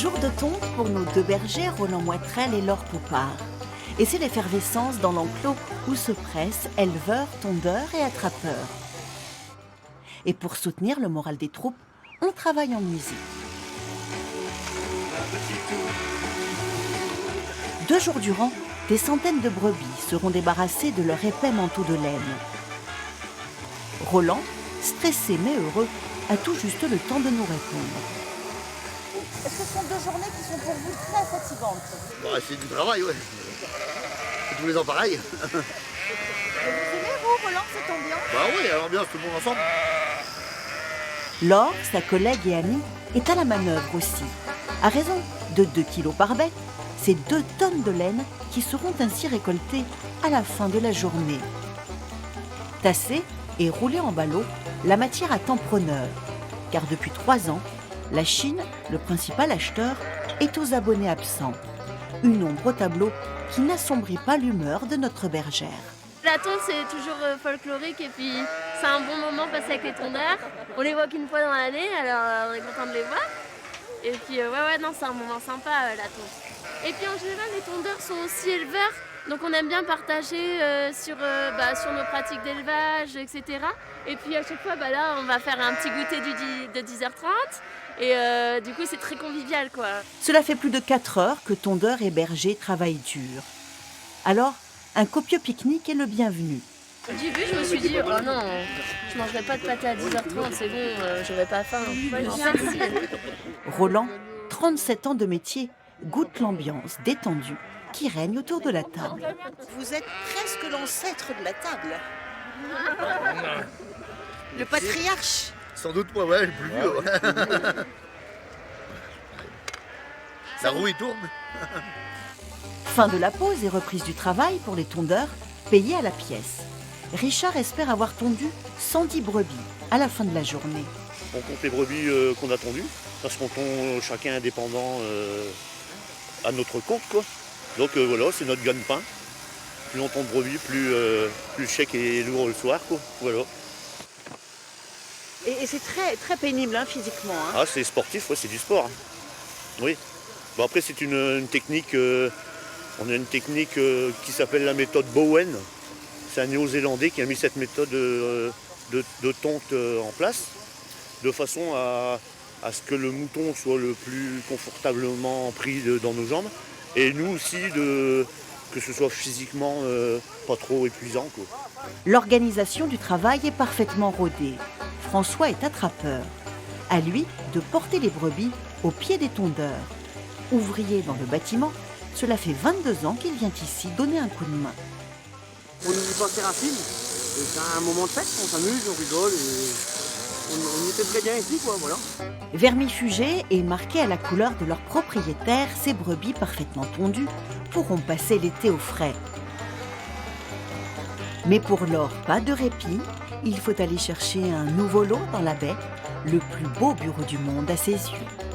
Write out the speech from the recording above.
Jour de tonte pour nos deux bergers, Roland Moitrel et Laure Poupard. Et c'est l'effervescence dans l'enclos où se pressent éleveurs, tondeurs et attrapeurs. Et pour soutenir le moral des troupes, on travaille en musique. 2 jours durant, des centaines de brebis seront débarrassées de leur épais manteau de laine. Roland, stressé mais heureux, a tout juste le temps de nous répondre. Est-ce que ce sont 2 journées qui sont pour vous très fatigantes? C'est du travail, ouais. C'est tous les ans pareil. Vous aimez, vous, Roland, cette ambiance? Oui, l'ambiance, tout le monde ensemble. Laure, sa collègue et amie, est à la manœuvre aussi. À raison de 2 kilos par bec, c'est 2 tonnes de laine qui seront ainsi récoltées à la fin de la journée. Tassée et roulée en ballot, la matière attend preneur. Car depuis 3 ans, la Chine, le principal acheteur, est aux abonnés absents. Une ombre au tableau qui n'assombrit pas l'humeur de notre bergère. La tonte, c'est toujours folklorique et puis c'est un bon moment passé avec les tondeurs. On les voit qu'une fois dans l'année, alors on est content de les voir. Et puis non, c'est un moment sympa la tonte. Et puis en général, les tondeurs sont aussi éleveurs, donc on aime bien partager sur nos pratiques d'élevage, etc. Et puis à chaque fois, là, on va faire un petit goûter de 10h30. Et du coup, c'est très convivial, quoi. Cela fait plus de 4 heures que tondeurs et bergers travaillent dur. Alors, un copieux pique-nique est le bienvenu. Au début, je me suis dit, oh non, je mangerai pas de pâté à 10h30, c'est bon, j'aurai pas faim. En fait, si. Roland, 37 ans de métier, goûte l'ambiance détendue qui règne autour de la table. Vous êtes presque l'ancêtre de la table. Le patriarche. Sans doute moi, ouais, le plus vieux. Ouais. La roue, il tourne. Fin de la pause et reprise du travail pour les tondeurs, payés à la pièce. Richard espère avoir tondu 110 brebis à la fin de la journée. On compte les brebis qu'on a tondues, parce qu'on tombe chacun indépendant à notre compte, quoi. Donc voilà, c'est notre gagne-pain. Plus on tombe de brebis, plus le chèque est lourd le soir, quoi. Voilà. Et c'est très, très pénible physiquement. Ah, c'est sportif, ouais, c'est du sport. Hein. Oui. Bon, après, c'est une technique, on a une technique qui s'appelle la méthode Bowen. C'est un Néo-Zélandais qui a mis cette méthode de tonte en place, de façon à ce que le mouton soit le plus confortablement pris dans nos jambes. Et nous aussi, que ce soit physiquement pas trop épuisant, quoi. L'organisation du travail est parfaitement rodée. François est attrapeur. À lui de porter les brebis au pied des tondeurs. Ouvrier dans le bâtiment, cela fait 22 ans qu'il vient ici donner un coup de main. On n'oublie pas Séraphine, c'est un moment de fête, on s'amuse, on rigole, et on était très bien ici, quoi, voilà. Vermifugés et marqués à la couleur de leur propriétaire, ces brebis parfaitement tondues pourront passer l'été au frais. Mais pour Laure, pas de répit, il faut aller chercher un nouveau lot dans la baie, le plus beau bureau du monde à ses yeux.